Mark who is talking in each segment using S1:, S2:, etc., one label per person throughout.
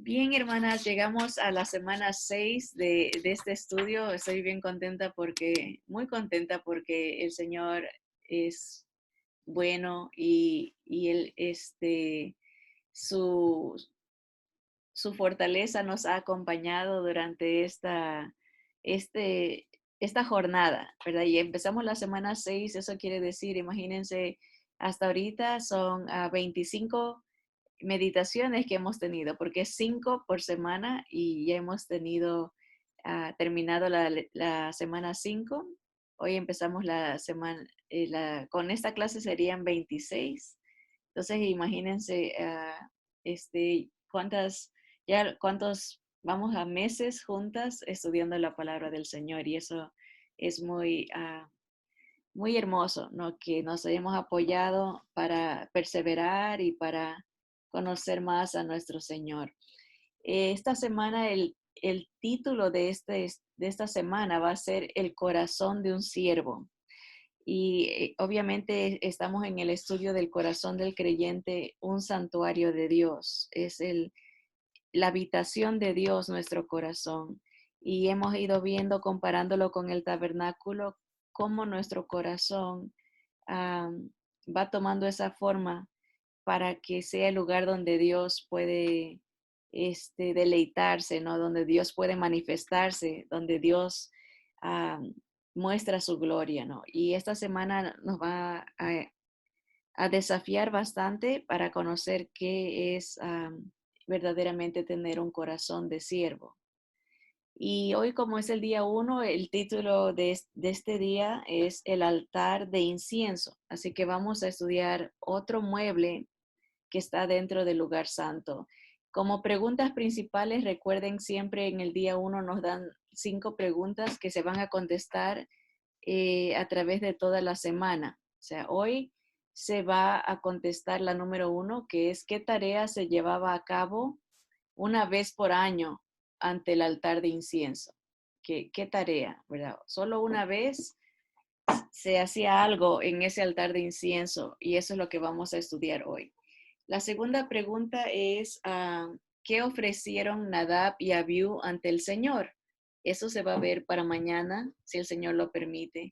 S1: Bien, hermanas, llegamos a la semana 6 de este estudio. Estoy bien contenta muy contenta porque el Señor es bueno y su, su fortaleza nos ha acompañado durante este, esta jornada, ¿verdad? Y empezamos la semana 6. Eso quiere decir, imagínense, hasta ahorita son 25 meditaciones que hemos tenido, porque es 5 por semana y ya hemos terminado la semana 5. Hoy empezamos la semana, con esta clase serían 26. Entonces, imagínense, cuántos, vamos a meses juntas estudiando la palabra del Señor, y eso es muy hermoso, ¿no? Que nos hayamos apoyado para perseverar y para conocer más a nuestro Señor. Esta semana, el título de esta semana va a ser El corazón de un siervo. Y obviamente estamos en el estudio del corazón del creyente, un santuario de Dios. Es la habitación de Dios, nuestro corazón. Y hemos ido viendo, comparándolo con el tabernáculo, cómo nuestro corazón va tomando esa forma para que sea el lugar donde Dios puede deleitarse, ¿no? Donde Dios puede manifestarse, donde Dios ah, muestra su gloria, ¿no? Y esta semana nos va a desafiar bastante para conocer qué es verdaderamente tener un corazón de siervo. Y hoy, como es el día 1, el título de este día es El altar de incienso. Así que vamos a estudiar otro mueble que está dentro del lugar santo. Como preguntas principales, recuerden siempre en el día 1 nos dan 5 preguntas que se van a contestar a través de toda la semana. O sea, hoy se va a contestar la número 1, que es ¿qué tarea se llevaba a cabo una vez por año ante el altar de incienso? ¿Qué tarea, verdad? Solo una vez se hacía algo en ese altar de incienso, y eso es lo que vamos a estudiar hoy. La segunda pregunta es, ¿qué ofrecieron Nadab y Abiú ante el Señor? Eso se va a ver para mañana, si el Señor lo permite.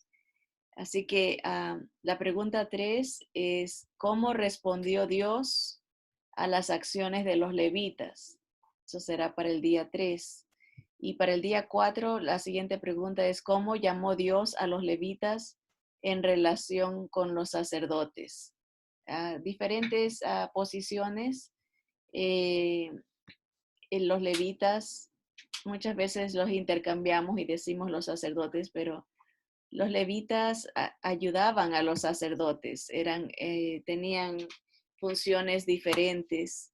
S1: Así que la pregunta 3 es, ¿cómo respondió Dios a las acciones de los levitas? Eso será para el día 3. Y para el día 4, la siguiente pregunta es, ¿cómo llamó Dios a los levitas en relación con los sacerdotes? Diferentes posiciones. eh, en los levitas muchas veces los intercambiamos y decimos los sacerdotes, pero los levitas ayudaban a los sacerdotes, tenían funciones diferentes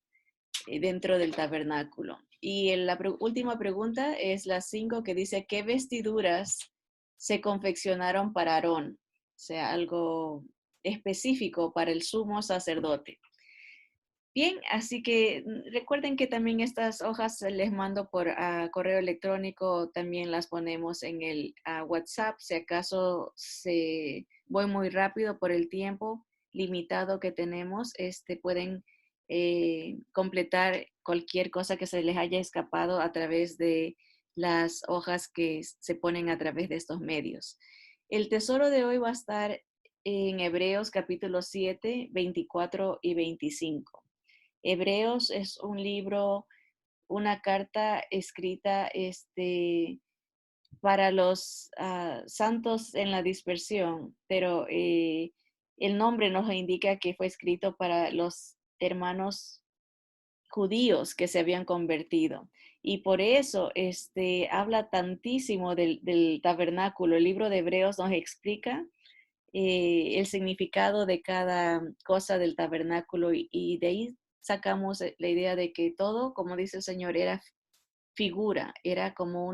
S1: dentro del tabernáculo. Y la última pregunta es la 5, que dice, ¿qué vestiduras se confeccionaron para Aarón? O sea, algo específico para el sumo sacerdote. Bien, así que recuerden que también estas hojas les mando por correo electrónico, también las ponemos en el WhatsApp, si acaso voy muy rápido por el tiempo limitado que tenemos, pueden completar cualquier cosa que se les haya escapado a través de las hojas que se ponen a través de estos medios. El tesoro de hoy va a estar en Hebreos capítulo 7, 24 y 25. Hebreos es un libro, una carta escrita para los santos en la dispersión, pero el nombre nos indica que fue escrito para los hermanos judíos que se habían convertido. Y por eso habla tantísimo del tabernáculo. El libro de Hebreos nos explica el significado de cada cosa del tabernáculo, y de ahí sacamos la idea de que todo, como dice el Señor, era figura, era como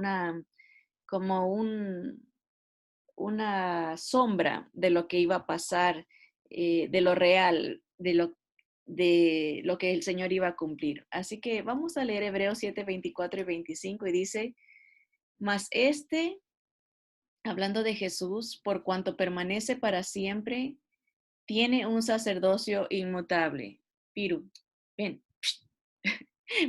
S1: una sombra de lo que iba a pasar, de lo real, de lo que el Señor iba a cumplir. Así que vamos a leer Hebreos 7, 24 y 25, y dice, mas hablando de Jesús, por cuanto permanece para siempre, tiene un sacerdocio inmutable. Piru, ven.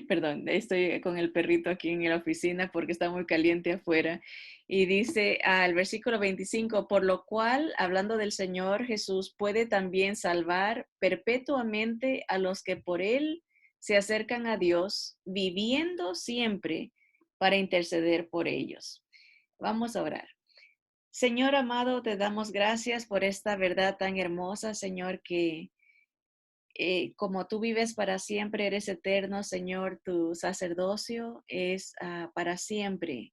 S1: Perdón, estoy con el perrito aquí en la oficina porque está muy caliente afuera. Y dice al versículo 25, por lo cual, hablando del Señor Jesús, puede también salvar perpetuamente a los que por Él se acercan a Dios, viviendo siempre para interceder por ellos. Vamos a orar. Señor amado, te damos gracias por esta verdad tan hermosa, Señor, que como tú vives para siempre, eres eterno, Señor, tu sacerdocio es para siempre,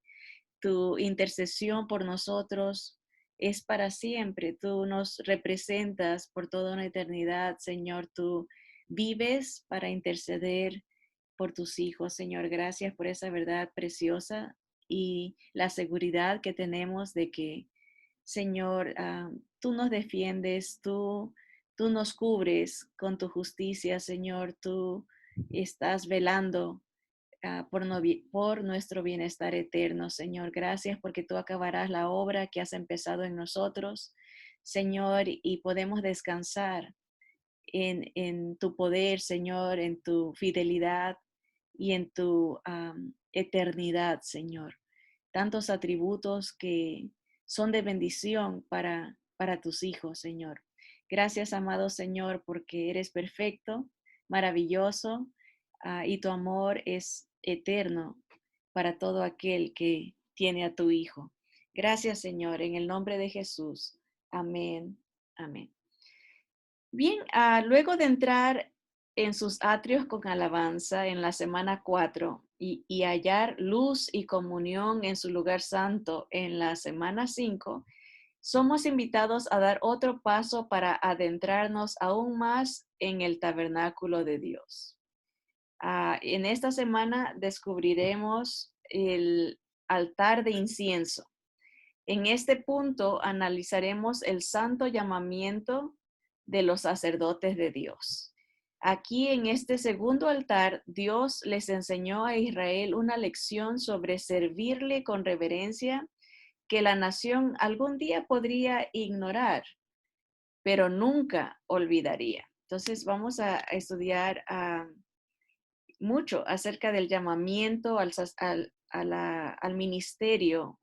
S1: tu intercesión por nosotros es para siempre, tú nos representas por toda una eternidad, Señor, tú vives para interceder por tus hijos, Señor, gracias por esa verdad preciosa y la seguridad que tenemos de que Señor, tú nos defiendes, tú nos cubres con tu justicia, Señor, tú estás velando por nuestro bienestar eterno, Señor. Gracias porque tú acabarás la obra que has empezado en nosotros, Señor, y podemos descansar en tu poder, Señor, en tu fidelidad y en tu eternidad, Señor. Tantos atributos que son de bendición para tus hijos, Señor. Gracias, amado Señor, porque eres perfecto, maravilloso, y tu amor es eterno para todo aquel que tiene a tu Hijo. Gracias, Señor, en el nombre de Jesús. Amén. Amén. Bien, luego de entrar en sus atrios con alabanza en la semana 4 y hallar luz y comunión en su lugar santo en la semana 5, somos invitados a dar otro paso para adentrarnos aún más en el tabernáculo de Dios. En esta semana descubriremos el altar de incienso. En este punto analizaremos el santo llamamiento de los sacerdotes de Dios. Aquí en este segundo altar, Dios les enseñó a Israel una lección sobre servirle con reverencia que la nación algún día podría ignorar, pero nunca olvidaría. Entonces vamos a estudiar mucho acerca del llamamiento al ministerio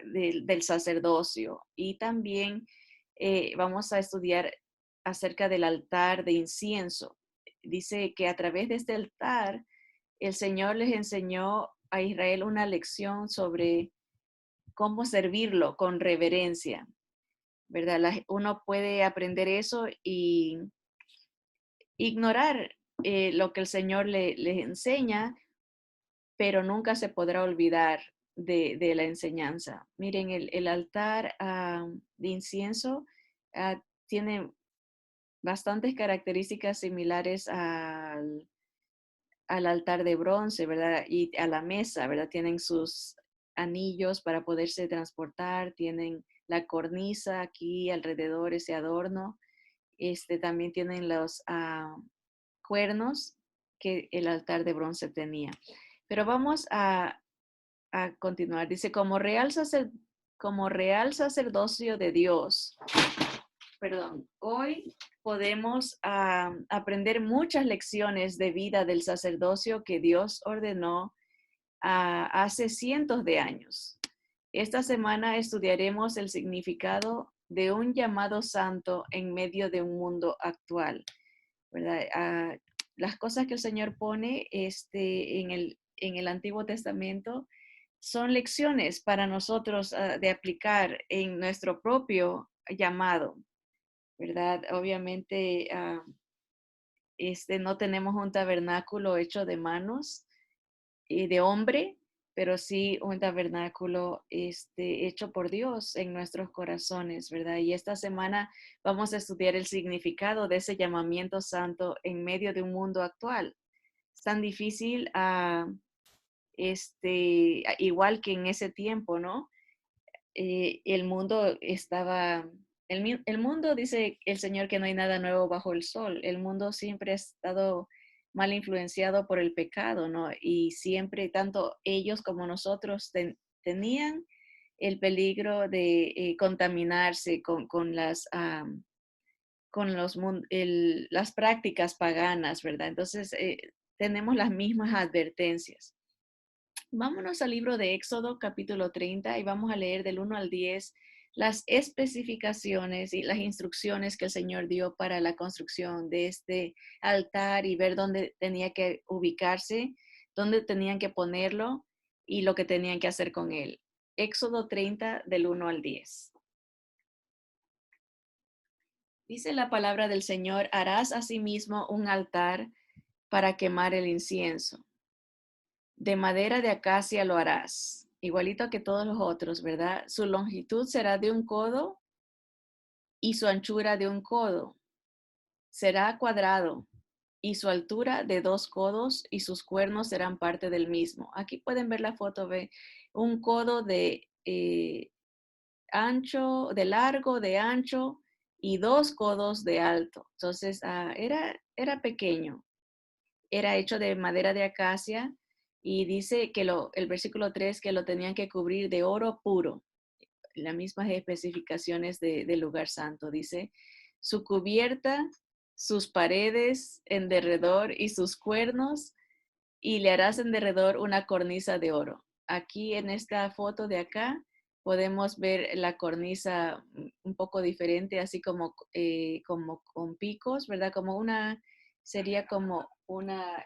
S1: del sacerdocio y también vamos a estudiar acerca del altar de incienso. Dice que a través de este altar el Señor les enseñó a Israel una lección sobre cómo servirlo con reverencia, ¿verdad? Uno puede aprender eso y ignorar lo que el Señor les enseña, pero nunca se podrá olvidar de la enseñanza. Miren, el altar de incienso tiene bastantes características similares al altar de bronce, ¿verdad? Y a la mesa, ¿verdad? Tienen sus anillos para poderse transportar, tienen la cornisa aquí alrededor, ese adorno. También tienen los cuernos que el altar de bronce tenía. Pero vamos a continuar. Dice, como real sacerdocio de Dios, perdón, hoy podemos aprender muchas lecciones de vida del sacerdocio que Dios ordenó hace cientos de años. Esta semana estudiaremos el significado de un llamado santo en medio de un mundo actual, ¿verdad? Las cosas que el Señor pone en el Antiguo Testamento son lecciones para nosotros de aplicar en nuestro propio llamado, ¿verdad? Obviamente, no tenemos un tabernáculo hecho de manos y de hombre, pero sí un tabernáculo hecho por Dios en nuestros corazones, ¿verdad? Y esta semana vamos a estudiar el significado de ese llamamiento santo en medio de un mundo actual. Es tan difícil, igual que en ese tiempo, ¿no? El mundo estaba, el mundo dice el Señor que no hay nada nuevo bajo el sol. El mundo siempre ha estado mal influenciado por el pecado, ¿no? Y siempre, tanto ellos como nosotros tenían el peligro de contaminarse con las prácticas paganas, ¿verdad? Entonces, tenemos las mismas advertencias. Vámonos al libro de Éxodo, capítulo 30, y vamos a leer del 1 al 10 las especificaciones y las instrucciones que el Señor dio para la construcción de este altar y ver dónde tenía que ubicarse, dónde tenían que ponerlo y lo que tenían que hacer con él. Éxodo 30 del 1 al 10. Dice la palabra del Señor: harás asimismo un altar para quemar el incienso. De madera de acacia lo harás, igualito que todos los otros, ¿verdad? Su longitud será de 1 codo y su anchura de 1 codo. Será cuadrado y su altura de 2 codos y sus cuernos serán parte del mismo. Aquí pueden ver la foto, ve 1 codo de ancho, de largo, de ancho y 2 codos de alto. Entonces, era pequeño. Era hecho de madera de acacia y dice que el versículo 3 que lo tenían que cubrir de oro puro. Las mismas especificaciones del lugar santo. Dice, su cubierta, sus paredes en derredor y sus cuernos, y le harás en derredor una cornisa de oro. Aquí en esta foto de acá podemos ver la cornisa un poco diferente, así como con picos, ¿verdad? Sería como una,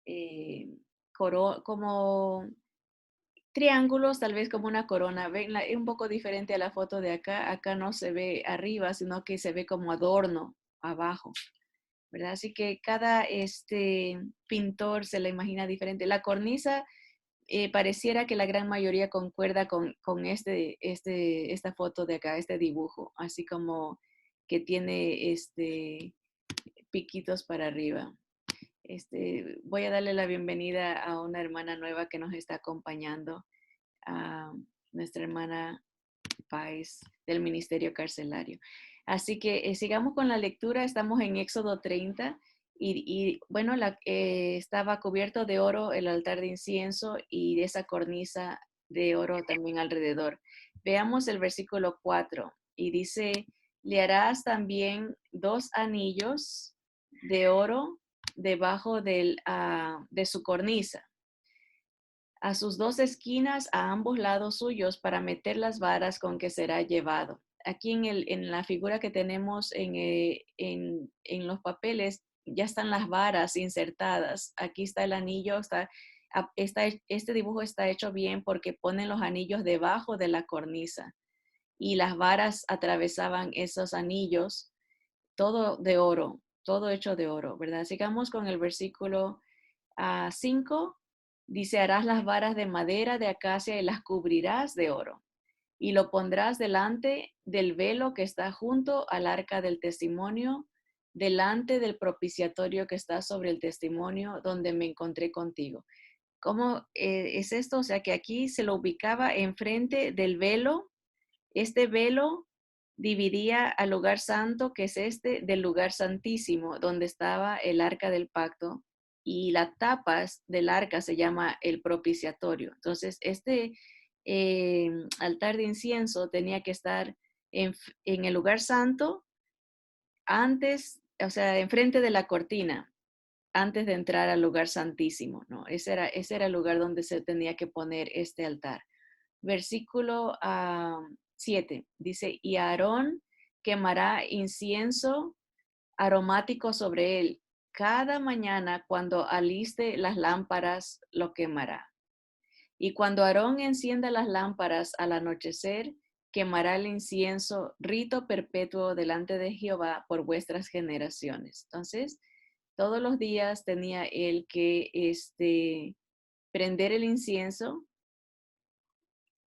S1: eh, como triángulos, tal vez como una corona. Ven, es un poco diferente a la foto de acá. Acá no se ve arriba, sino que se ve como adorno abajo, ¿verdad? Así que cada pintor se la imagina diferente. La cornisa pareciera que la gran mayoría concuerda con esta foto de acá, este dibujo, así como que tiene piquitos para arriba. Voy a darle la bienvenida a una hermana nueva que nos está acompañando, a nuestra hermana Páez del Ministerio Carcelario. Así que sigamos con la lectura. Estamos en Éxodo 30 y bueno, estaba cubierto de oro el altar de incienso y de esa cornisa de oro también alrededor. Veamos el versículo 4 y dice, le harás también 2 anillos de oro debajo de su cornisa, a sus 2 esquinas, a ambos lados suyos, para meter las varas con que será llevado. Aquí en la figura que tenemos en los papeles, ya están las varas insertadas. Aquí está el anillo, este dibujo está hecho bien porque ponen los anillos debajo de la cornisa y las varas atravesaban esos anillos, todo de oro, todo hecho de oro, ¿verdad? Sigamos con el versículo 5. Dice, harás las varas de madera de acacia y las cubrirás de oro. Y lo pondrás delante del velo que está junto al arca del testimonio, delante del propiciatorio que está sobre el testimonio donde me encontré contigo. ¿Cómo es esto? O sea que aquí se lo ubicaba enfrente del velo. Este velo dividía al lugar santo, que es del lugar santísimo, donde estaba el arca del pacto, y las tapas del arca se llama el propiciatorio. Entonces, altar de incienso tenía que estar en el lugar santo antes, o sea, enfrente de la cortina, antes de entrar al lugar santísimo, ¿no? Ese era el lugar donde se tenía que poner este altar. Versículo 7 dice, y Aarón quemará incienso aromático sobre él. Cada mañana cuando aliste las lámparas lo quemará. Y cuando Aarón encienda las lámparas al anochecer, quemará el incienso, rito perpetuo delante de Jehová por vuestras generaciones. Entonces, todos los días tenía él que prender el incienso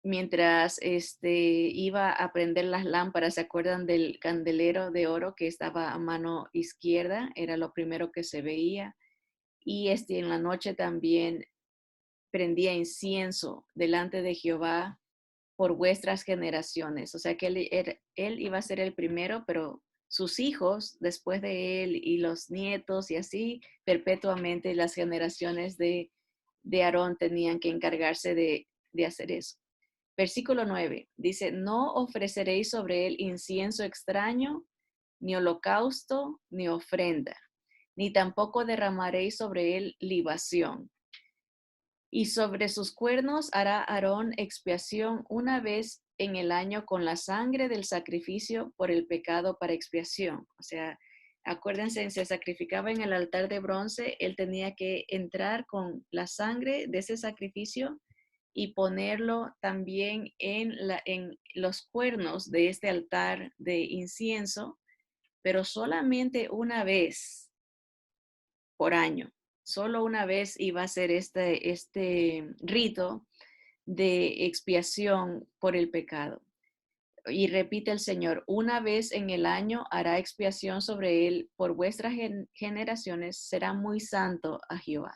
S1: mientras iba a prender las lámparas. ¿Se acuerdan del candelero de oro que estaba a mano izquierda? Era lo primero que se veía. Y en la noche también prendía incienso delante de Jehová por vuestras generaciones. O sea que él iba a ser el primero, pero sus hijos después de él y los nietos y así perpetuamente las generaciones de Aarón tenían que encargarse de hacer eso. Versículo 9 dice, no ofreceréis sobre él incienso extraño, ni holocausto, ni ofrenda. ni tampoco derramaréis sobre él libación. Y sobre sus cuernos hará Aarón expiación una vez en el año con la sangre del sacrificio por el pecado para expiación. O sea, acuérdense, se sacrificaba en el altar de bronce, él tenía que entrar con la sangre de ese sacrificio y ponerlo también en los cuernos de este altar de incienso, pero solamente una vez por año. Solo una vez iba a ser este rito de expiación por el pecado. Y repite el Señor, una vez en el año hará expiación sobre él por vuestras generaciones, será muy santo a Jehová.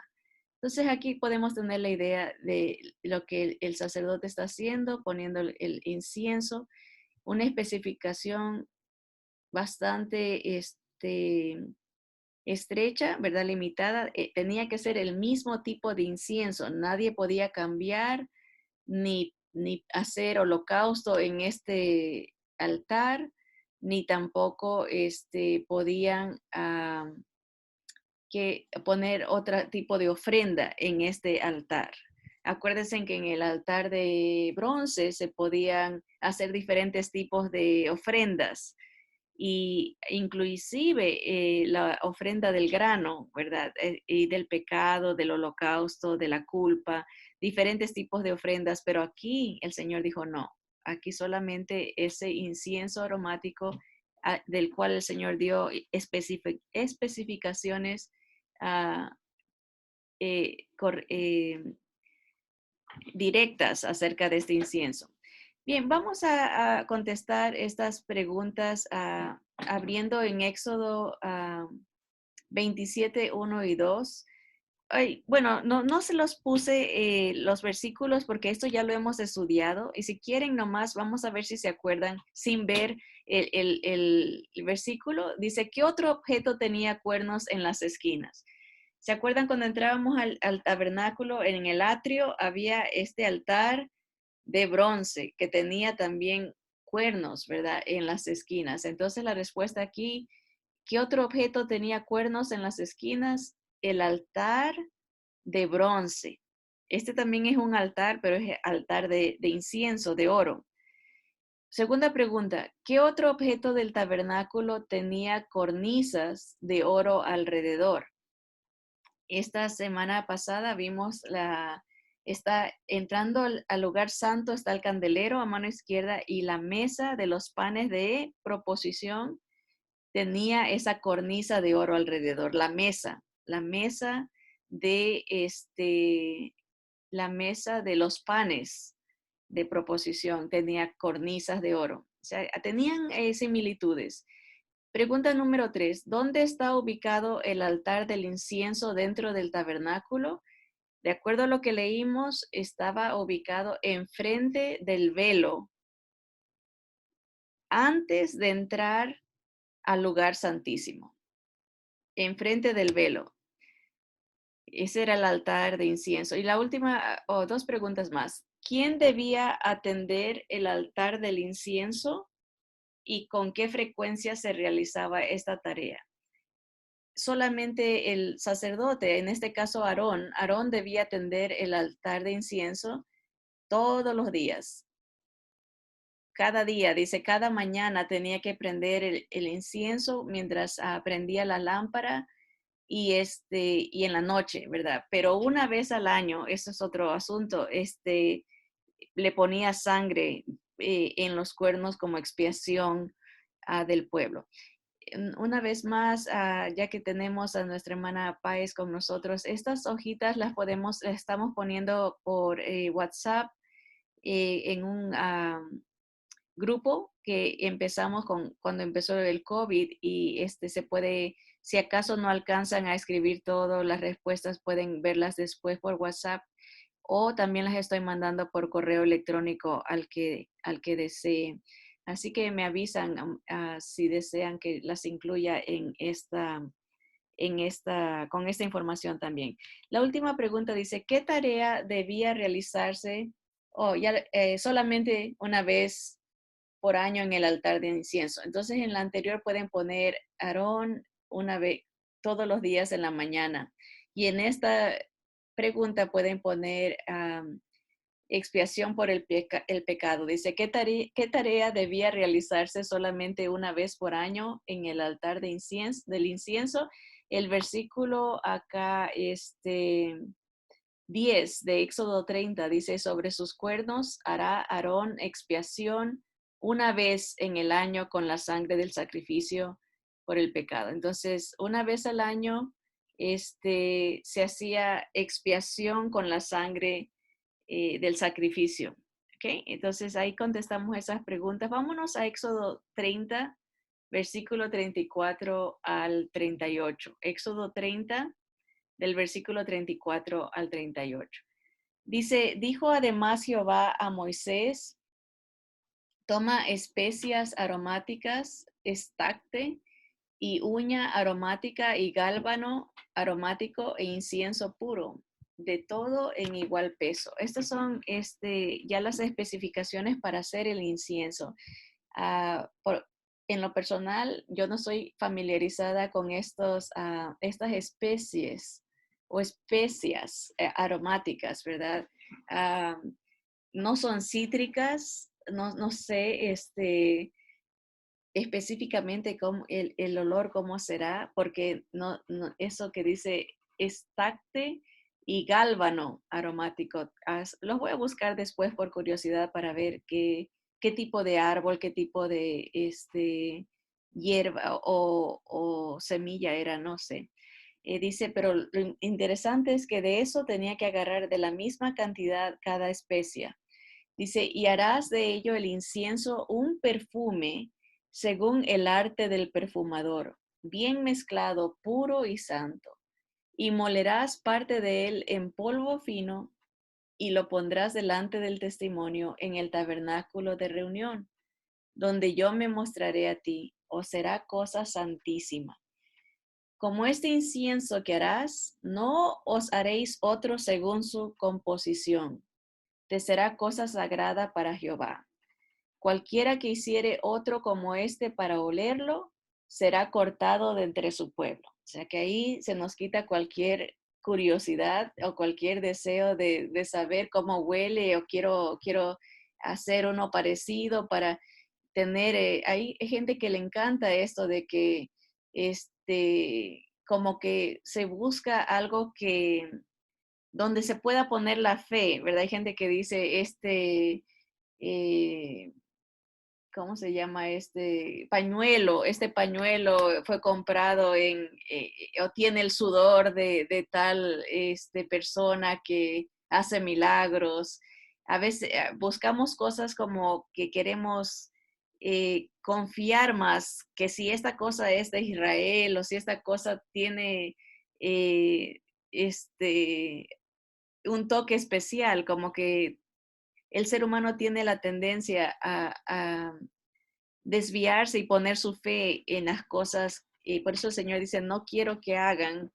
S1: Entonces aquí podemos tener la idea de lo que el sacerdote está haciendo, poniendo el incienso, una especificación bastante estrecha, ¿verdad? Limitada, tenía que ser el mismo tipo de incienso. Nadie podía cambiar ni hacer holocausto en este altar, ni tampoco podían que poner otro tipo de ofrenda en este altar. Acuérdense que en el altar de bronce se podían hacer diferentes tipos de ofrendas y inclusive la ofrenda del grano, ¿verdad? Y del pecado, del holocausto, de la culpa, diferentes tipos de ofrendas, pero aquí el Señor dijo no, aquí solamente ese incienso aromático del cual el Señor dio especificaciones ah, eh, directas acerca de este incienso. Bien, vamos a contestar estas preguntas abriendo en Éxodo 27, 1 y 2. Ay, bueno, no se los puse los versículos porque esto ya lo hemos estudiado y si quieren nomás vamos a ver si se acuerdan sin ver el versículo. Dice, ¿qué otro objeto tenía cuernos en las esquinas? ¿Se acuerdan cuando entrábamos al tabernáculo en el atrio? Había este altar de bronce que tenía también cuernos, ¿verdad? En las esquinas. Entonces la respuesta aquí, ¿qué otro objeto tenía cuernos en las esquinas? El altar de bronce. Este también es un altar, pero es altar de incienso, de oro. Segunda pregunta, ¿qué otro objeto del tabernáculo tenía cornisas de oro alrededor? Esta semana pasada vimos está entrando al lugar santo, está el candelero a mano izquierda y la mesa de los panes de proposición tenía esa cornisa de oro alrededor, la mesa de la mesa de los panes de proposición tenía cornisas de oro. O sea, tenían similitudes. Pregunta número 3. ¿Dónde está ubicado el altar del incienso dentro del tabernáculo? De acuerdo a lo que leímos, estaba ubicado enfrente del velo antes de entrar al lugar santísimo. Enfrente del velo. Ese era el altar de incienso. Y la última, o dos preguntas más. ¿Quién debía atender el altar del incienso y con qué frecuencia se realizaba esta tarea? Solamente el sacerdote, en este caso Aarón. Aarón debía atender el altar de incienso todos los días. Cada día, dice, cada mañana tenía que prender el incienso mientras prendía la lámpara y en la noche, ¿verdad? Pero una vez al año, eso es otro asunto, le ponía sangre en los cuernos como expiación del pueblo. Una vez más, ya que tenemos a nuestra hermana Páez con nosotros, estas hojitas las estamos poniendo por WhatsApp en un grupo que empezamos cuando empezó el COVID y se puede, si acaso no alcanzan a escribir todo, las respuestas pueden verlas después por WhatsApp o también las estoy mandando por correo electrónico al que desee. Así que me avisan si desean que las incluya con esta información también. La última pregunta dice, ¿qué tarea debía realizarse solamente una vez por año en el altar de incienso? Entonces en la anterior pueden poner Aarón una vez, todos los días en la mañana. Y en esta pregunta pueden poner expiación por el pecado. Dice, ¿qué tarea debía realizarse solamente una vez por año en el altar del incienso? El versículo acá, 10 de Éxodo 30 dice, sobre sus cuernos hará Aarón expiación una vez en el año con la sangre del sacrificio por el pecado. Entonces, una vez al año, se hacía expiación con la sangre del sacrificio. ¿Ok? Entonces, ahí contestamos esas preguntas. Vámonos a Éxodo 30, versículo 34 al 38. Éxodo 30, del versículo 34 al 38. Dice, dijo además Jehová a Moisés, toma especias aromáticas, estacte y uña aromática y gálbano aromático e incienso puro, de todo en igual peso. Estas son ya las especificaciones para hacer el incienso. Ah, en lo personal, yo no estoy familiarizada con estas especies o especias aromáticas, ¿verdad? Ah, no son cítricas, no sé específicamente cómo, el olor cómo será, porque eso que dice estacte y gálbano aromático, los voy a buscar después por curiosidad para ver qué tipo de árbol, qué tipo de hierba o semilla era, no sé. Dice, pero lo interesante es que de eso tenía que agarrar de la misma cantidad cada especia. Dice, y harás de ello el incienso un perfume según el arte del perfumador, bien mezclado, puro y santo. Y molerás parte de él en polvo fino y lo pondrás delante del testimonio en el tabernáculo de reunión, donde yo me mostraré a ti, o será cosa santísima. Como este incienso que harás, no os haréis otro según su composición. Te será cosa sagrada para Jehová. Cualquiera que hiciere otro como este para olerlo, será cortado de entre su pueblo. O sea que ahí se nos quita cualquier curiosidad o cualquier deseo de saber cómo huele o quiero hacer uno parecido para tener, hay gente que le encanta esto de que, como que se busca algo que, donde se pueda poner la fe, ¿verdad? Hay gente que dice, eh, ¿cómo se llama este pañuelo? Este pañuelo fue comprado o tiene el sudor de tal persona que hace milagros. A veces buscamos cosas como que queremos confiar más, que si esta cosa es de Israel o si esta cosa tiene eh, este, un toque especial, como que el ser humano tiene la tendencia a desviarse y poner su fe en las cosas. Y por eso el Señor dice, no quiero que hagan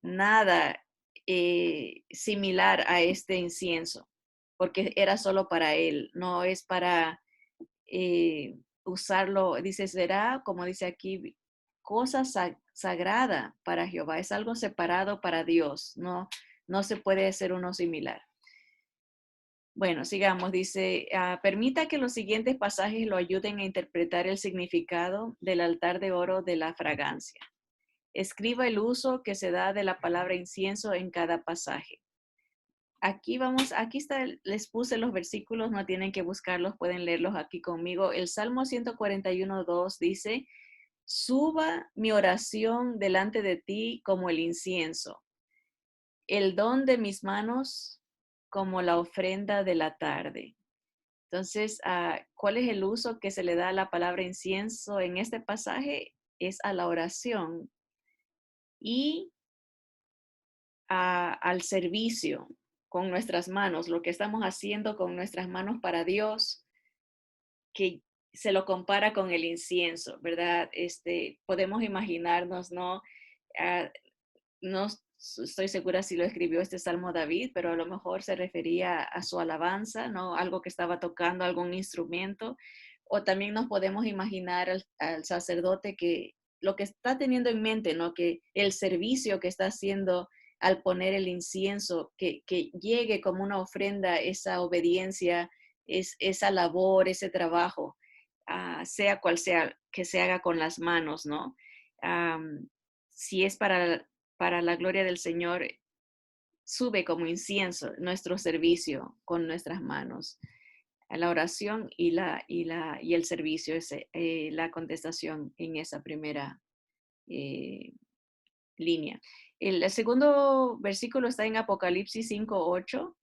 S1: nada similar a este incienso, porque era solo para Él, no es para usarlo. Dice, será, como dice aquí, cosa sagrada para Jehová, es algo separado para Dios, no se puede hacer uno similar. Bueno, sigamos. Dice, permita que los siguientes pasajes lo ayuden a interpretar el significado del altar de oro de la fragancia. Escriba el uso que se da de la palabra incienso en cada pasaje. Aquí está, les puse los versículos, no tienen que buscarlos, pueden leerlos aquí conmigo. El Salmo 141:2 dice, suba mi oración delante de ti como el incienso, el don de mis manos como la ofrenda de la tarde. Entonces, ¿cuál es el uso que se le da a la palabra incienso en este pasaje? Es a la oración y al servicio con nuestras manos, lo que estamos haciendo con nuestras manos para Dios, que se lo compara con el incienso, ¿verdad? Podemos imaginarnos, ¿no? Ah, no estoy segura si lo escribió este Salmo David, pero a lo mejor se refería a su alabanza, ¿no? Algo que estaba tocando, algún instrumento. O también nos podemos imaginar al sacerdote que lo que está teniendo en mente, ¿no? Que el servicio que está haciendo al poner el incienso, que llegue como una ofrenda, esa obediencia, esa labor, ese trabajo, sea cual sea, que se haga con las manos, ¿no? Si es para la gloria del Señor, sube como incienso nuestro servicio con nuestras manos. La oración y el servicio, es la contestación en esa primera eh, línea. El segundo versículo está en Apocalipsis 5:8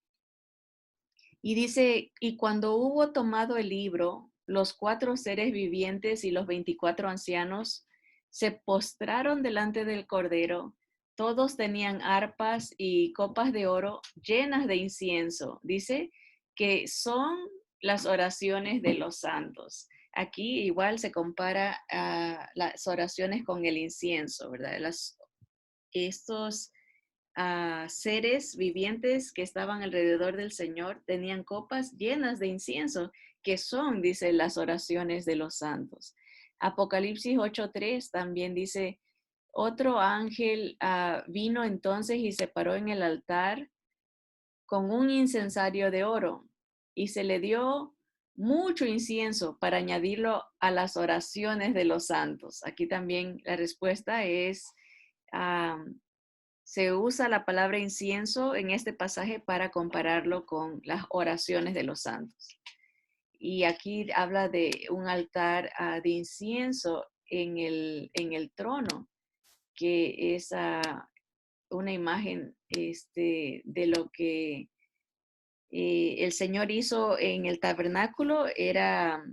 S1: y dice, y cuando hubo tomado el libro, los 4 seres vivientes y los 24 ancianos se postraron delante del Cordero. Todos tenían arpas y copas de oro llenas de incienso. Dice que son las oraciones de los santos. Aquí igual se compara a las oraciones con el incienso, ¿verdad? Estos seres vivientes que estaban alrededor del Señor tenían copas llenas de incienso, que son, dice, las oraciones de los santos. Apocalipsis 8:3 también dice, otro ángel vino entonces y se paró en el altar con un incensario de oro y se le dio mucho incienso para añadirlo a las oraciones de los santos. Aquí también la respuesta es, se usa la palabra incienso en este pasaje para compararlo con las oraciones de los santos. Y aquí habla de un altar de incienso en el trono, que es una imagen de lo que el Señor hizo en el tabernáculo. Era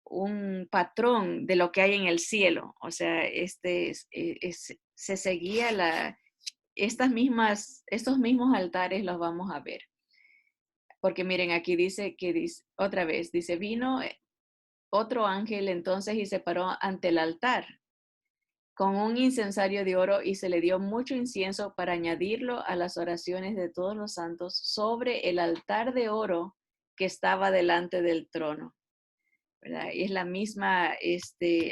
S1: un patrón de lo que hay en el cielo. O sea, se seguía estos mismos altares los vamos a ver. Porque miren, aquí dice otra vez, dice, vino otro ángel entonces y se paró ante el altar con un incensario de oro y se le dio mucho incienso para añadirlo a las oraciones de todos los santos sobre el altar de oro que estaba delante del trono. ¿Verdad? Y es la misma,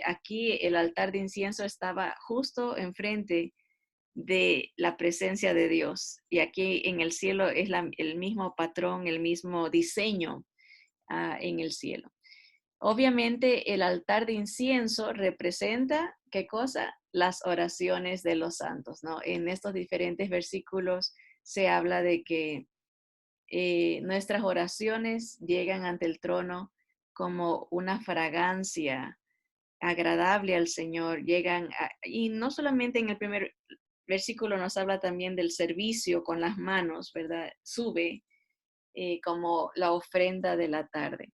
S1: aquí el altar de incienso estaba justo enfrente de la presencia de Dios. Y aquí en el cielo es el mismo patrón, el mismo diseño en el cielo. Obviamente el altar de incienso representa, ¿qué cosa? Las oraciones de los santos, ¿no? En estos diferentes versículos se habla de que nuestras oraciones llegan ante el trono como una fragancia agradable al Señor, y no solamente en el primer versículo nos habla también del servicio con las manos, ¿verdad? Sube como la ofrenda de la tarde.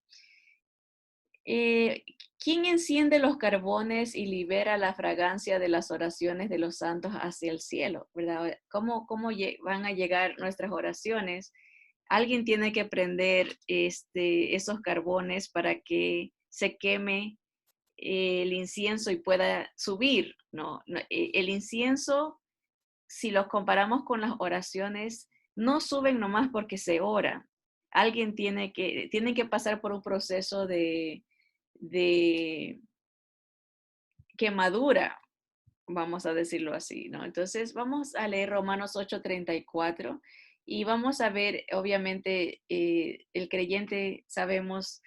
S1: Eh, ¿Quién enciende los carbones y libera la fragancia de las oraciones de los santos hacia el cielo? ¿Verdad? ¿Cómo van a llegar nuestras oraciones? Alguien tiene que prender esos carbones para que se queme el incienso y pueda subir, ¿no? El incienso, si los comparamos con las oraciones, no suben nomás porque se ora. Alguien tiene que pasar por un proceso de quemadura, vamos a decirlo así, ¿no? Entonces, vamos a leer Romanos 8:34 y vamos a ver, obviamente, el creyente, sabemos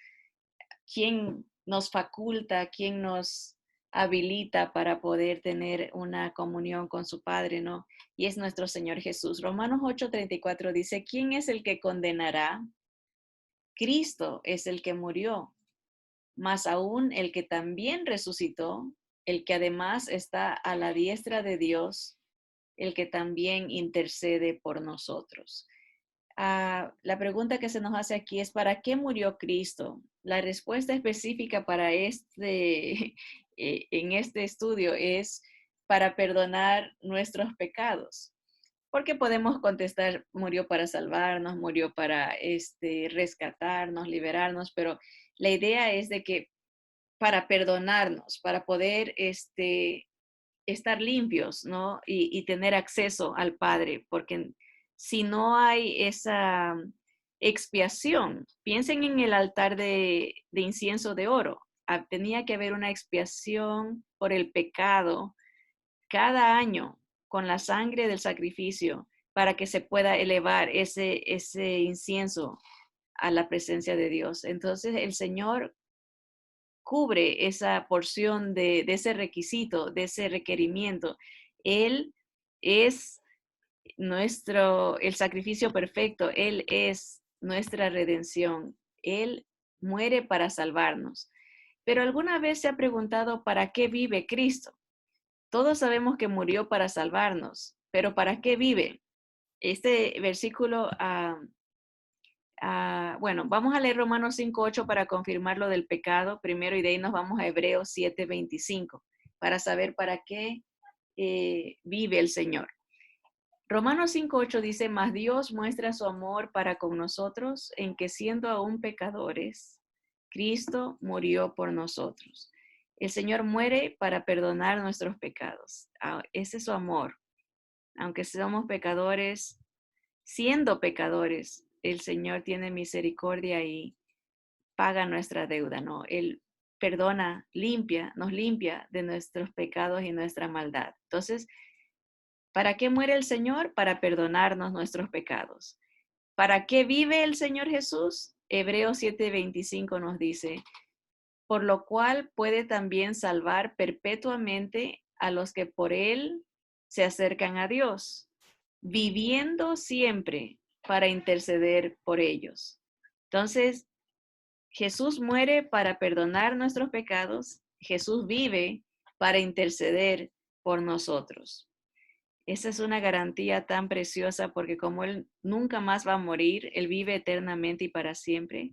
S1: quién nos faculta, quién nos habilita para poder tener una comunión con su Padre, ¿no? Y es nuestro Señor Jesús. Romanos 8:34 dice, ¿quién es el que condenará? Cristo es el que murió, más aún el que también resucitó, el que además está a la diestra de Dios, el que también intercede por nosotros. La pregunta que se nos hace aquí es, ¿para qué murió Cristo? La respuesta específica para en este estudio es para perdonar nuestros pecados. Porque podemos contestar, murió para salvarnos, murió para rescatarnos, liberarnos, pero la idea es de que para perdonarnos, para poder estar limpios, ¿no? Y tener acceso al Padre, porque si no hay esa expiación, piensen en el altar de incienso de oro. tenía que haber una expiación por el pecado cada año con la sangre del sacrificio para que se pueda elevar ese incienso a la presencia de Dios. Entonces el Señor cubre esa porción de ese requisito, de ese requerimiento. Él es el sacrificio perfecto. Él es nuestra redención. Él muere para salvarnos. Pero ¿alguna vez se ha preguntado para qué vive Cristo? Todos sabemos que murió para salvarnos, pero ¿para qué vive? Este versículo, bueno, vamos a leer Romanos 5:8 para confirmar lo del pecado primero y de ahí nos vamos a Hebreos 7:25 para saber para qué vive el Señor. Romanos 5:8 dice, mas Dios muestra su amor para con nosotros en que siendo aún pecadores, Cristo murió por nosotros. El Señor muere para perdonar nuestros pecados. Ese es su amor. Aunque somos pecadores, siendo pecadores, el Señor tiene misericordia y paga nuestra deuda, ¿no? Él perdona, nos limpia de nuestros pecados y nuestra maldad. Entonces, ¿para qué muere el Señor? Para perdonarnos nuestros pecados. ¿Para qué vive el Señor Jesús? Hebreos 7:25 nos dice, por lo cual puede también salvar perpetuamente a los que por él se acercan a Dios, viviendo siempre para interceder por ellos. Entonces, Jesús muere para perdonar nuestros pecados, Jesús vive para interceder por nosotros. Esa es una garantía tan preciosa porque como Él nunca más va a morir, Él vive eternamente y para siempre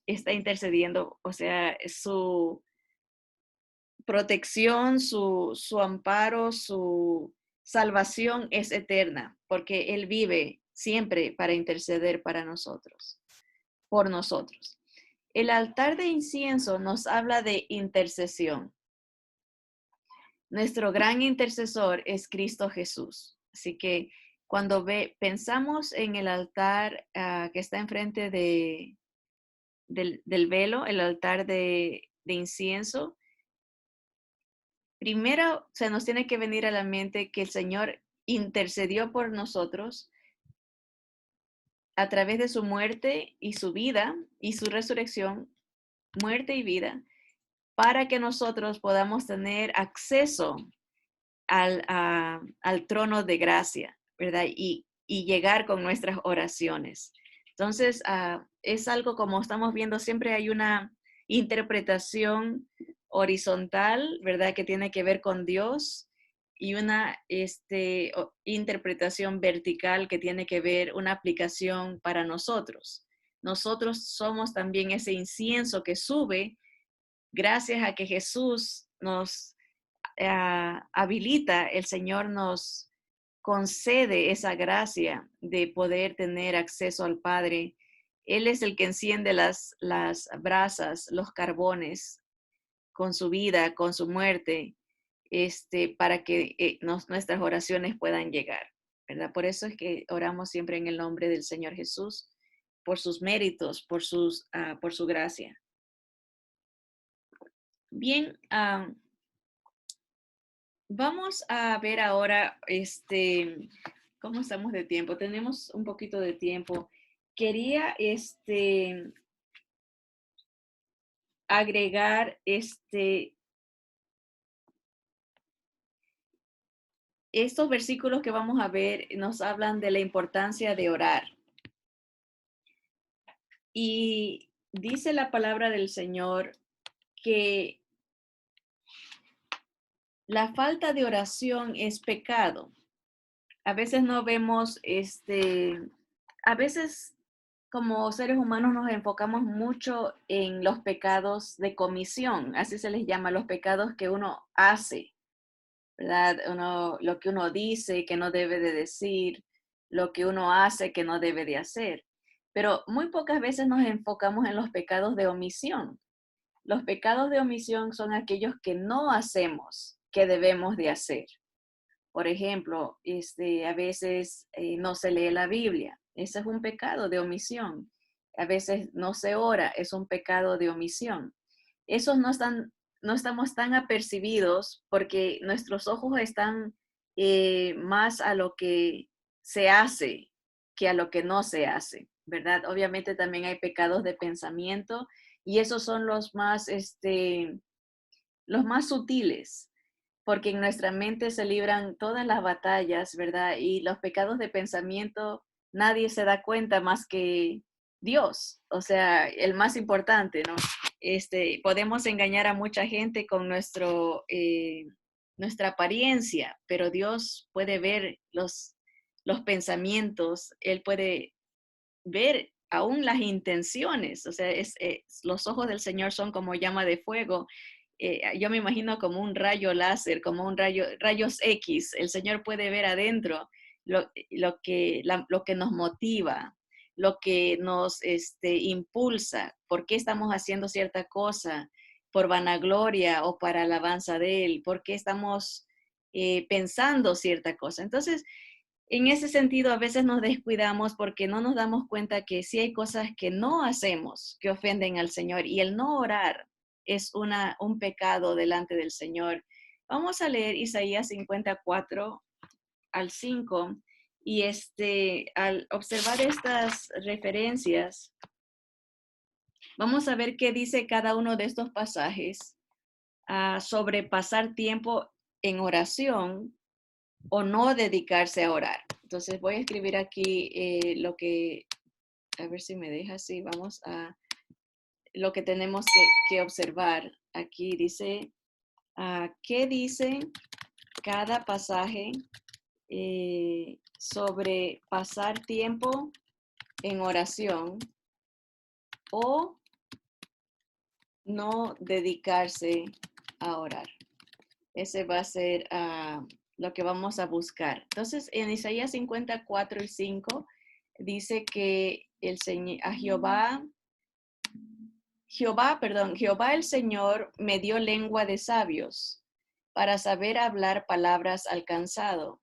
S1: está intercediendo, o sea, su protección, su amparo, su salvación es eterna, porque Él vive siempre para interceder para nosotros, por nosotros. El altar de incienso nos habla de intercesión. Nuestro gran intercesor es Cristo Jesús. Así que cuando pensamos en el altar que está enfrente del velo, el altar de incienso, primero se nos tiene que venir a la mente que el Señor intercedió por nosotros a través de su muerte y su vida y su resurrección, muerte y vida, para que nosotros podamos tener acceso al trono de gracia, ¿verdad? Y llegar con nuestras oraciones. Entonces, es algo como estamos viendo, siempre hay una interpretación horizontal, ¿verdad? Que tiene que ver con Dios y una interpretación vertical que tiene que ver una aplicación para nosotros. Nosotros somos también ese incienso que sube gracias a que Jesús nos habilita, el Señor nos concede esa gracia de poder tener acceso al Padre. Él es el que enciende las brasas, los carbones, con su vida, con su muerte, para que nuestras oraciones puedan llegar, ¿verdad? Por eso es que oramos siempre en el nombre del Señor Jesús, por sus méritos, por su gracia. Bien, vamos a ver ahora, ¿cómo estamos de tiempo? Tenemos un poquito de tiempo. Quería, agregar, estos versículos que vamos a ver nos hablan de la importancia de orar. Y dice la palabra del Señor que la falta de oración es pecado. A veces no vemos, a veces como seres humanos nos enfocamos mucho en los pecados de comisión, así se les llama, los pecados que uno hace, ¿verdad? Lo que uno dice que no debe de decir, lo que uno hace que no debe de hacer. Pero muy pocas veces nos enfocamos en los pecados de omisión. Los pecados de omisión son aquellos que no hacemos, que debemos de hacer. Por ejemplo, a veces no se lee la Biblia. Ese es un pecado de omisión. a veces no se ora, es un pecado de omisión. Esos no estamos tan apercibidos porque nuestros ojos están más a lo que se hace que a lo que no se hace, ¿verdad? Obviamente también hay pecados de pensamiento y esos son los más sutiles, porque en nuestra mente se libran todas las batallas, ¿verdad? Y los pecados de pensamiento, nadie se da cuenta más que Dios, o sea, el más importante, ¿no? Podemos engañar a mucha gente con nuestra apariencia, pero Dios puede ver los pensamientos, Él puede ver aún las intenciones, o sea, los ojos del Señor son como llama de fuego. Yo me imagino como un rayo láser, como rayos X. El Señor puede ver adentro lo que nos motiva, lo que nos impulsa, por qué estamos haciendo cierta cosa, por vanagloria o para alabanza de Él, por qué estamos pensando cierta cosa. Entonces, en ese sentido, a veces nos descuidamos porque no nos damos cuenta que sí hay cosas que no hacemos que ofenden al Señor y el no orar es un pecado delante del Señor. Vamos a leer Isaías 54 al 5 y al observar estas referencias, vamos a ver qué dice cada uno de estos pasajes sobre pasar tiempo en oración o no dedicarse a orar. Entonces voy a escribir aquí a ver si me deja así, vamos a lo que tenemos que observar. Aquí dice, ¿qué dice cada pasaje sobre pasar tiempo en oración o no dedicarse a orar? Ese va a ser lo que vamos a buscar. Entonces, en Isaías 54 y 5 dice que Jehová el Señor me dio lengua de sabios para saber hablar palabras al cansado.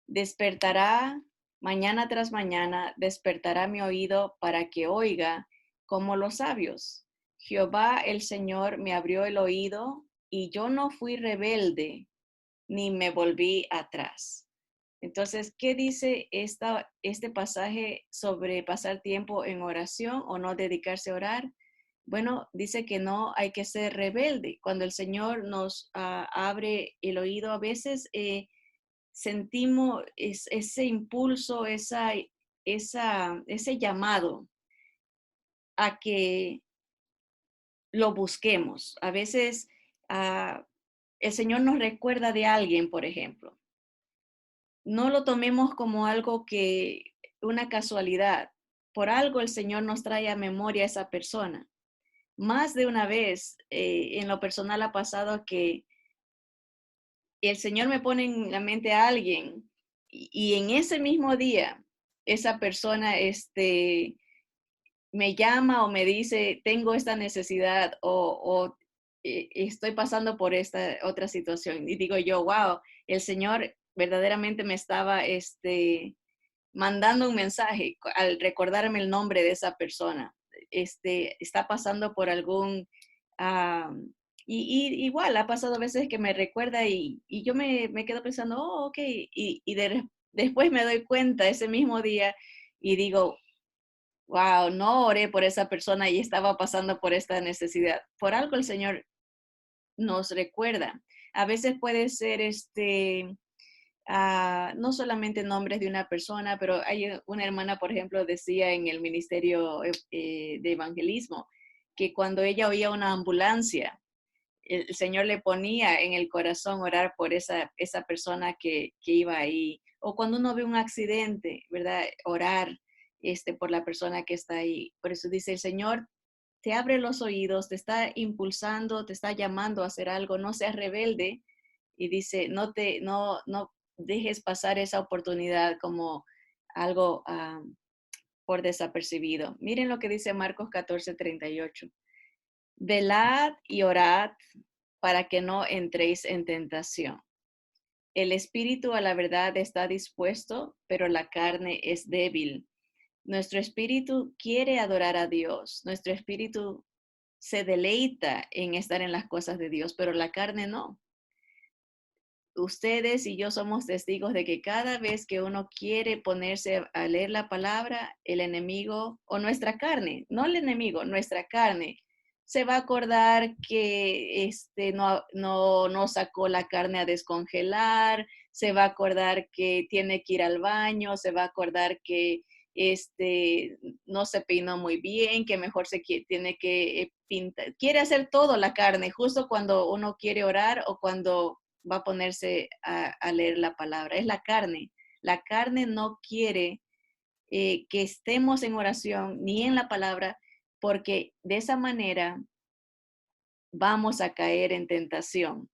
S1: Despertará mañana tras mañana, despertará mi oído para que oiga como los sabios. Jehová el Señor me abrió el oído y yo no fui rebelde ni me volví atrás. Entonces, ¿qué dice este pasaje sobre pasar tiempo en oración o no dedicarse a orar? Bueno, dice que no hay que ser rebelde. Cuando el Señor nos abre el oído, a veces sentimos ese impulso, ese llamado a que lo busquemos. A veces el Señor nos recuerda de alguien, por ejemplo. No lo tomemos como una casualidad. Por algo el Señor nos trae a memoria a esa persona. Más de una vez, en lo personal ha pasado que el Señor me pone en la mente a alguien y en ese mismo día, esa persona me llama o me dice, tengo esta necesidad o estoy pasando por esta otra situación. Y digo yo, wow, el Señor verdaderamente me estaba mandando un mensaje al recordarme el nombre de esa persona. Está pasando por algún... ah, igual ha pasado a veces que me recuerda y yo me quedo pensando, oh, ok, después me doy cuenta ese mismo día y digo, wow, no oré por esa persona y estaba pasando por esta necesidad. Por algo el Señor nos recuerda. A veces puede ser no solamente nombres de una persona, pero hay una hermana, por ejemplo, decía en el ministerio de evangelismo que cuando ella oía una ambulancia, el Señor le ponía en el corazón orar por esa persona que iba ahí. O cuando uno ve un accidente, ¿verdad? Orar por la persona que está ahí. Por eso dice el Señor, te abre los oídos, te está impulsando, te está llamando a hacer algo, no seas rebelde. Y dice, no dejes pasar esa oportunidad como algo por desapercibido. Miren lo que dice Marcos 14:38. Velad y orad para que no entréis en tentación. El espíritu a la verdad está dispuesto, pero la carne es débil. Nuestro espíritu quiere adorar a Dios. Nuestro espíritu se deleita en estar en las cosas de Dios, pero la carne no. Ustedes y yo somos testigos de que cada vez que uno quiere ponerse a leer la palabra, el enemigo o nuestra carne, no el enemigo, nuestra carne, se va a acordar que no sacó la carne a descongelar, se va a acordar que tiene que ir al baño, se va a acordar que no se peinó muy bien, que mejor tiene que pintar, quiere hacer todo la carne, justo cuando uno quiere orar o cuando va a ponerse a leer la palabra. Es la carne. La carne no quiere que estemos en oración ni en la palabra, porque de esa manera vamos a caer en tentación.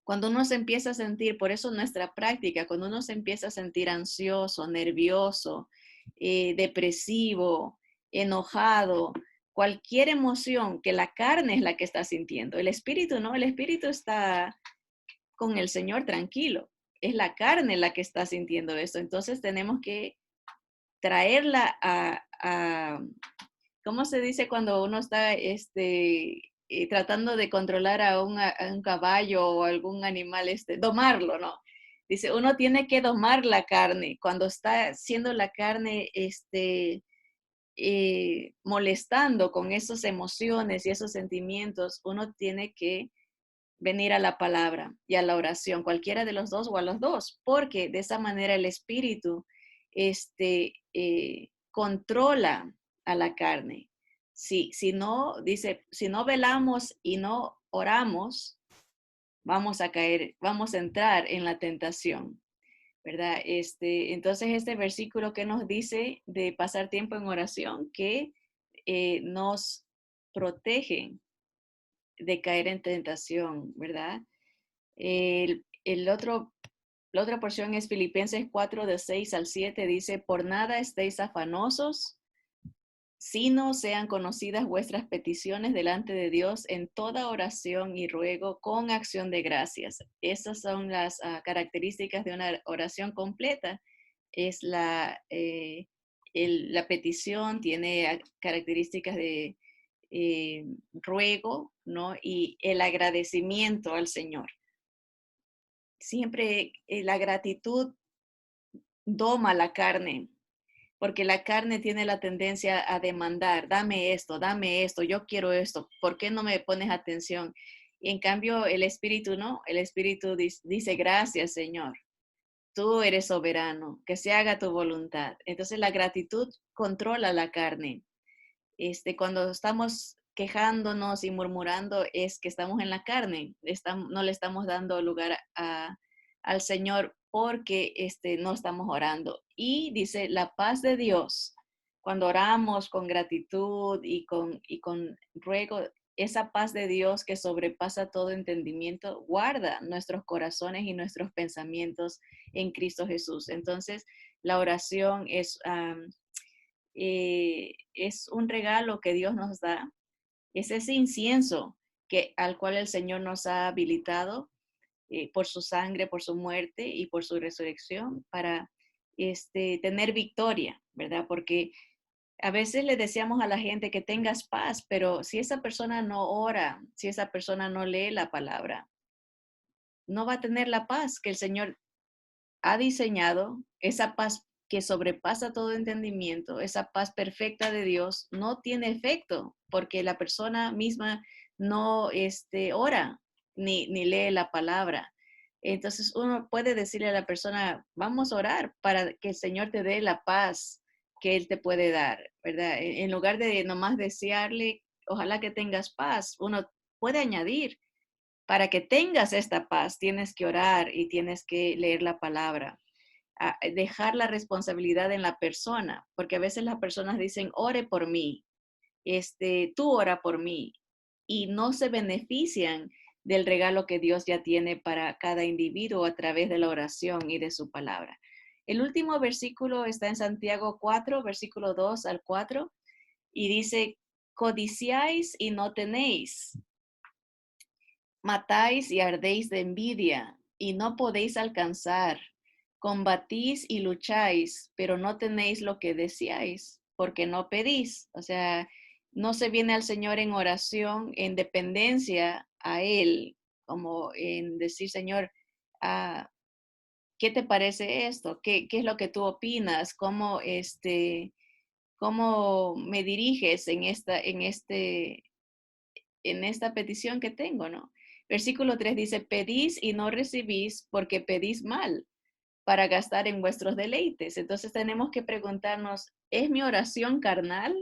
S1: Cuando uno se empieza a sentir, por eso nuestra práctica, cuando uno se empieza a sentir ansioso, nervioso, depresivo, enojado, cualquier emoción que la carne es la que está sintiendo, el espíritu no, el espíritu está con el Señor tranquilo. Es la carne la que está sintiendo esto. Entonces tenemos que traerla ¿cómo se dice cuando uno está tratando de controlar a un caballo o algún animal, domarlo, ¿no? Dice, uno tiene que domar la carne. Cuando está siendo la carne, molestando con esas emociones y esos sentimientos, uno tiene que venir a la palabra y a la oración, cualquiera de los dos o a los dos, porque de esa manera el espíritu controla a la carne. Si no, dice, si no velamos y no oramos, vamos a caer, vamos a entrar en la tentación, ¿verdad? Entonces este versículo que nos dice de pasar tiempo en oración, que nos protege de caer en tentación, ¿verdad? El otro, la otra porción es Filipenses 4, de 6 al 7, dice, por nada estéis afanosos, sino sean conocidas vuestras peticiones delante de Dios en toda oración y ruego con acción de gracias. Esas son las características de una oración completa. Es la petición, tiene características de ruego, ¿no? Y el agradecimiento al Señor. Siempre la gratitud doma la carne, porque la carne tiene la tendencia a demandar, dame esto, yo quiero esto, ¿por qué no me pones atención? Y en cambio el espíritu no, el espíritu dice, gracias Señor, tú eres soberano, que se haga tu voluntad. Entonces la gratitud controla la carne. Cuando estamos quejándonos y murmurando es que estamos en la carne, no le estamos dando lugar al Señor porque no estamos orando. Y dice, la paz de Dios, cuando oramos con gratitud y con ruego, esa paz de Dios que sobrepasa todo entendimiento, guarda nuestros corazones y nuestros pensamientos en Cristo Jesús. Entonces, la oración es un regalo que Dios nos da, es ese incienso al cual el Señor nos ha habilitado por su sangre, por su muerte y por su resurrección para tener victoria, ¿verdad? Porque a veces le deseamos a la gente que tengas paz, pero si esa persona no ora, si esa persona no lee la palabra, no va a tener la paz que el Señor ha diseñado, esa paz que sobrepasa todo entendimiento, esa paz perfecta de Dios, no tiene efecto porque la persona misma no ora ni lee la palabra. Entonces uno puede decirle a la persona, vamos a orar para que el Señor te dé la paz que Él te puede dar, ¿verdad? En lugar de nomás desearle, ojalá que tengas paz, uno puede añadir, para que tengas esta paz, tienes que orar y tienes que leer la palabra. Dejar la responsabilidad en la persona, porque a veces las personas dicen, ore por mí, tú ora por mí, y no se benefician del regalo que Dios ya tiene para cada individuo a través de la oración y de su palabra. El último versículo está en Santiago 4, versículo 2 al 4, y dice, codiciáis y no tenéis, matáis y ardéis de envidia y no podéis alcanzar, combatís y lucháis, pero no tenéis lo que deseáis, porque no pedís. O sea, no se viene al Señor en oración, en dependencia a Él, como en decir, Señor, ah, ¿qué te parece esto? ¿Qué es lo que tú opinas? ¿Cómo me diriges en esta petición que tengo, ¿no? Versículo 3 dice, pedís y no recibís porque pedís mal para gastar en vuestros deleites. Entonces tenemos que preguntarnos, ¿es mi oración carnal?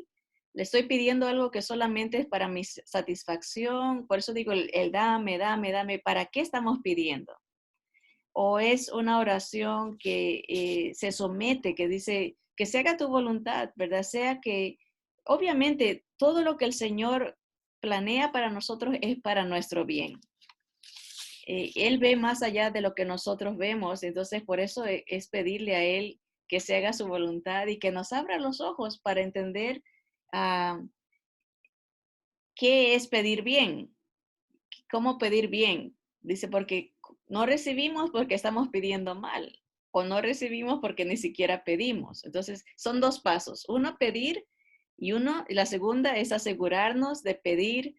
S1: ¿Le estoy pidiendo algo que solamente es para mi satisfacción? Por eso digo, el dame, dame, dame, ¿para qué estamos pidiendo? ¿O es una oración que se somete, que dice, que se haga tu voluntad, ¿verdad? Sea que, obviamente, todo lo que el Señor planea para nosotros es para nuestro bien. Él ve más allá de lo que nosotros vemos, entonces por eso es pedirle a Él que se haga su voluntad y que nos abra los ojos para entender qué es pedir bien, cómo pedir bien. Dice, porque no recibimos porque estamos pidiendo mal, o no recibimos porque ni siquiera pedimos. Entonces, son dos pasos. Uno, pedir, y la segunda es asegurarnos de pedir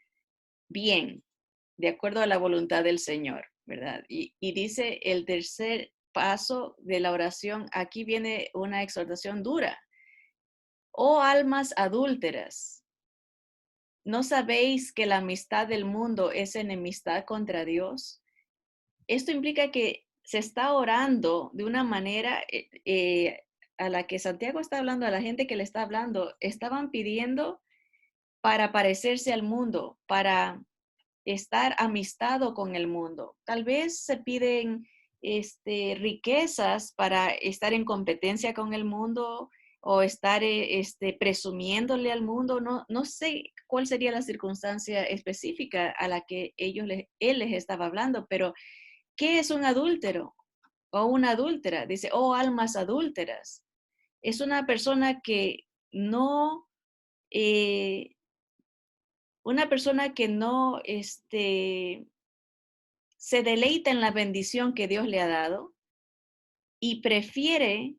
S1: bien, de acuerdo a la voluntad del Señor, ¿verdad? Y dice el tercer paso de la oración, aquí viene una exhortación dura. Oh almas adúlteras, ¿no sabéis que la amistad del mundo es enemistad contra Dios? Esto implica que se está orando de una manera a la que Santiago está hablando, a la gente que le está hablando, estaban pidiendo para parecerse al mundo, para estar amistado con el mundo. Tal vez se piden riquezas para estar en competencia con el mundo o estar presumiéndole al mundo. No sé cuál sería la circunstancia específica a la que él les estaba hablando, pero ¿qué es un adúltero o una adúltera? Dice, oh almas adúlteras. Es una persona que no, eh, una persona que no, se deleita en la bendición que Dios le ha dado y prefiere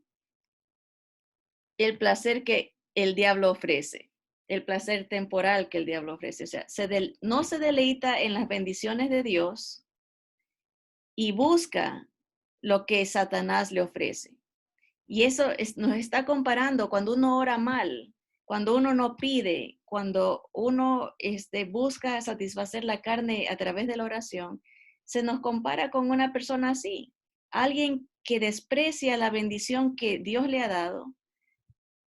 S1: el placer que el diablo ofrece, el placer temporal que el diablo ofrece. O sea, no se deleita en las bendiciones de Dios y busca lo que Satanás le ofrece. Y eso nos está comparando cuando uno ora mal, cuando uno no pide, cuando uno busca satisfacer la carne a través de la oración, se nos compara con una persona así, alguien que desprecia la bendición que Dios le ha dado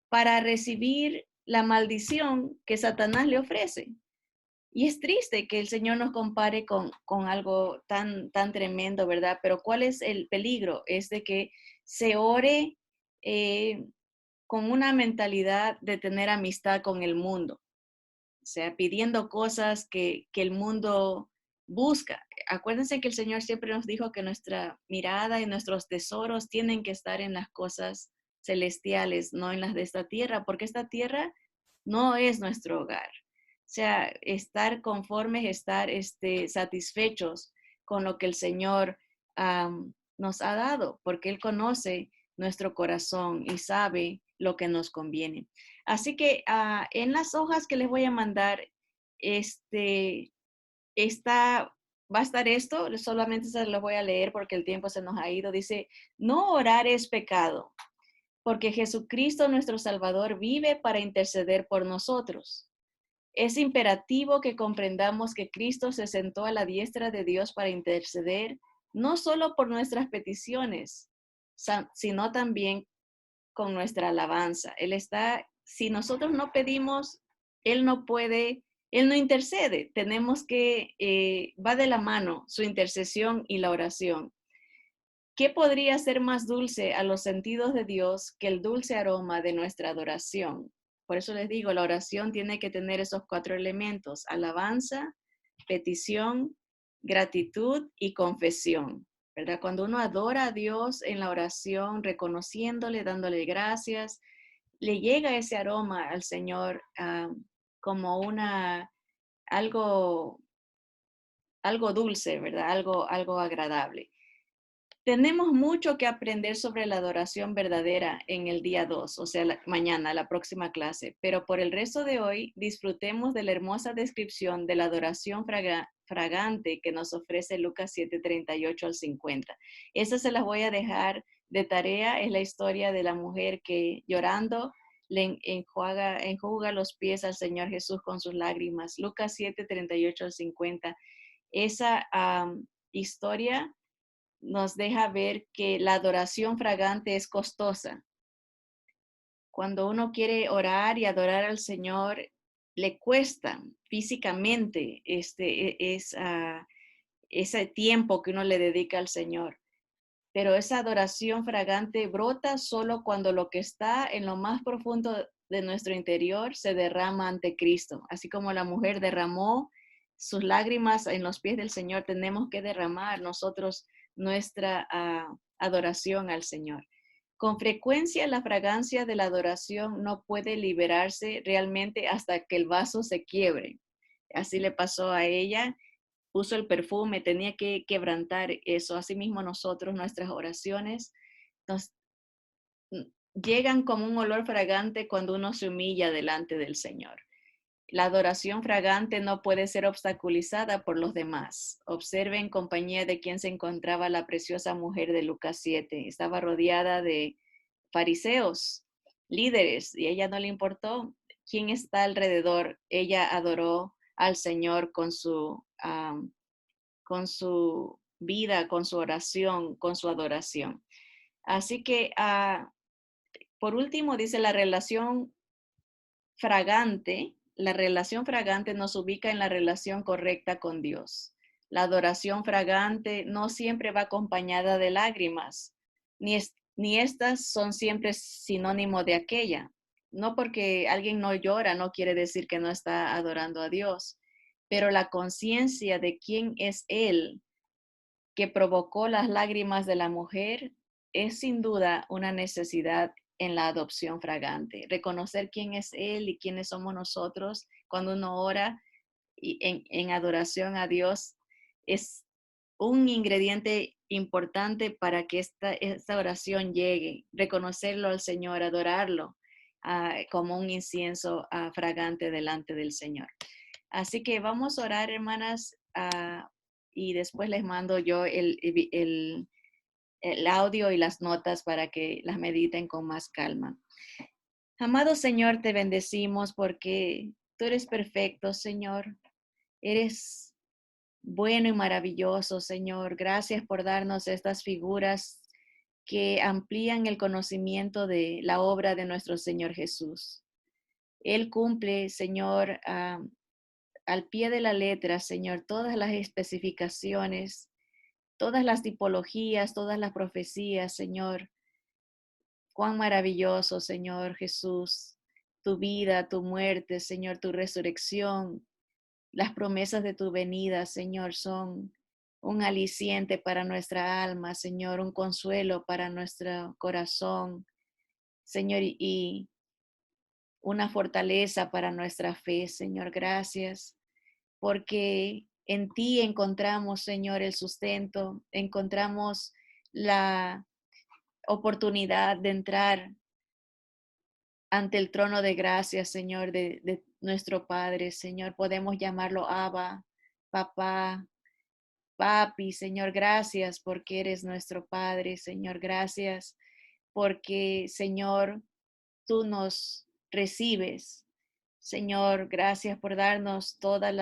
S1: para recibir la maldición que Satanás le ofrece. Y es triste que el Señor nos compare con algo tan tremendo, ¿verdad? Pero ¿cuál es el peligro? Es de que se ore eh, con una mentalidad de tener amistad con el mundo, o sea, pidiendo cosas que el mundo busca. Acuérdense que el Señor siempre nos dijo que nuestra mirada y nuestros tesoros tienen que estar en las cosas celestiales, no en las de esta tierra, porque esta tierra no es nuestro hogar. O sea, estar conformes, estar satisfechos con lo que el Señor nos ha dado, porque Él conoce nuestro corazón y sabe lo que nos conviene. Así que en las hojas que les voy a mandar, este, va a estar esto, solamente se lo voy a leer porque el tiempo se nos ha ido. Dice, no orar es pecado, porque Jesucristo nuestro Salvador vive para interceder por nosotros. Es imperativo que comprendamos que Cristo se sentó a la diestra de Dios para interceder, no solo por nuestras peticiones, sino también con nuestra alabanza. Si nosotros no pedimos, Él no puede, Él no intercede. Tenemos que, va de la mano su intercesión y la oración. ¿Qué podría ser más dulce a los sentidos de Dios que el dulce aroma de nuestra adoración? Por eso les digo, la oración tiene que tener esos 4 elementos: alabanza, petición, gratitud y confesión, ¿verdad? Cuando uno adora a Dios en la oración, reconociéndole, dándole gracias, le llega ese aroma al Señor como algo, algo dulce, ¿verdad? Algo agradable. Tenemos mucho que aprender sobre la adoración verdadera en el día 2, o sea, mañana, la próxima clase, pero por el resto de hoy disfrutemos de la hermosa descripción de la adoración fragante que nos ofrece Lucas 7:38 al 50. Esa se las voy a dejar de tarea, es la historia de la mujer que llorando le enjuga los pies al Señor Jesús con sus lágrimas. Lucas 7:38 al 50. Esa historia nos deja ver que la adoración fragante es costosa. Cuando uno quiere orar y adorar al Señor, le cuesta físicamente ese tiempo que uno le dedica al Señor. Pero esa adoración fragante brota solo cuando lo que está en lo más profundo de nuestro interior se derrama ante Cristo. Así como la mujer derramó sus lágrimas en los pies del Señor, tenemos que derramar nosotros nuestra adoración al Señor. Con frecuencia la fragancia de la adoración no puede liberarse realmente hasta que el vaso se quiebre. Así le pasó a ella, puso el perfume, tenía que quebrantar eso. Asimismo nosotros, nuestras oraciones nos llegan como un olor fragante cuando uno se humilla delante del Señor. La adoración fragante no puede ser obstaculizada por los demás. Observe en compañía de quien se encontraba la preciosa mujer de Lucas 7. Estaba rodeada de fariseos, líderes, y a ella no le importó quién está alrededor. Ella adoró al Señor con su vida, con su oración, con su adoración. Así que, por último, dice la relación fragante nos ubica en la relación correcta con Dios. La adoración fragante no siempre va acompañada de lágrimas, ni estas son siempre sinónimo de aquella. No porque alguien no llora, no quiere decir que no está adorando a Dios, pero la conciencia de quién es Él que provocó las lágrimas de la mujer es sin duda una necesidad en la adopción fragante. Reconocer quién es Él y quiénes somos nosotros cuando uno ora y en adoración a Dios es un ingrediente importante para que esta oración llegue. Reconocerlo al Señor, adorarlo como un incienso fragante delante del Señor. Así que vamos a orar, hermanas, y después les mando yo el audio y las notas para que las mediten con más calma. Amado Señor, te bendecimos porque tú eres perfecto, Señor. Eres bueno y maravilloso, Señor. Gracias por darnos estas figuras que amplían el conocimiento de la obra de nuestro Señor Jesús. Él cumple, Señor, al pie de la letra, Señor, todas las especificaciones, todas las tipologías, todas las profecías, Señor. Cuán maravilloso, Señor Jesús, tu vida, tu muerte, Señor, tu resurrección, las promesas de tu venida, Señor, son un aliciente para nuestra alma, Señor, un consuelo para nuestro corazón, Señor, y una fortaleza para nuestra fe, Señor. Gracias, porque en ti encontramos, Señor, el sustento, encontramos la oportunidad de entrar ante el trono de gracia, Señor, de nuestro Padre, Señor. Podemos llamarlo Abba, Papá, Papi, Señor. Gracias porque eres nuestro Padre, Señor. Gracias porque, Señor, tú nos recibes. Señor, gracias por darnos todas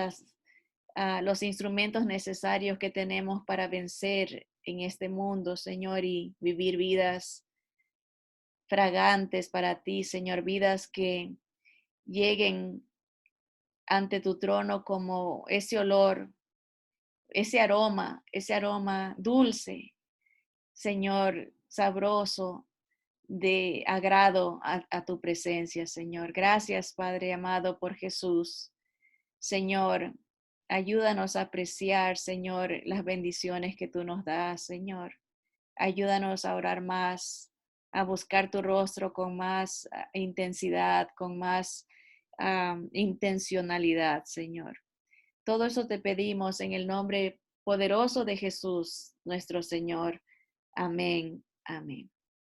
S1: los instrumentos necesarios que tenemos para vencer en este mundo, Señor, y vivir vidas fragantes para ti, Señor, vidas que lleguen ante tu trono como ese olor, ese aroma dulce, Señor, sabroso, de agrado a tu presencia, Señor. Gracias, Padre amado, por Jesús. Señor, ayúdanos a apreciar, Señor, las bendiciones que tú nos das, Señor. Ayúdanos a orar más, a buscar tu rostro con más intensidad, con más intencionalidad, Señor. Todo eso te pedimos en el nombre poderoso de Jesús, nuestro Señor. Amén. Amén.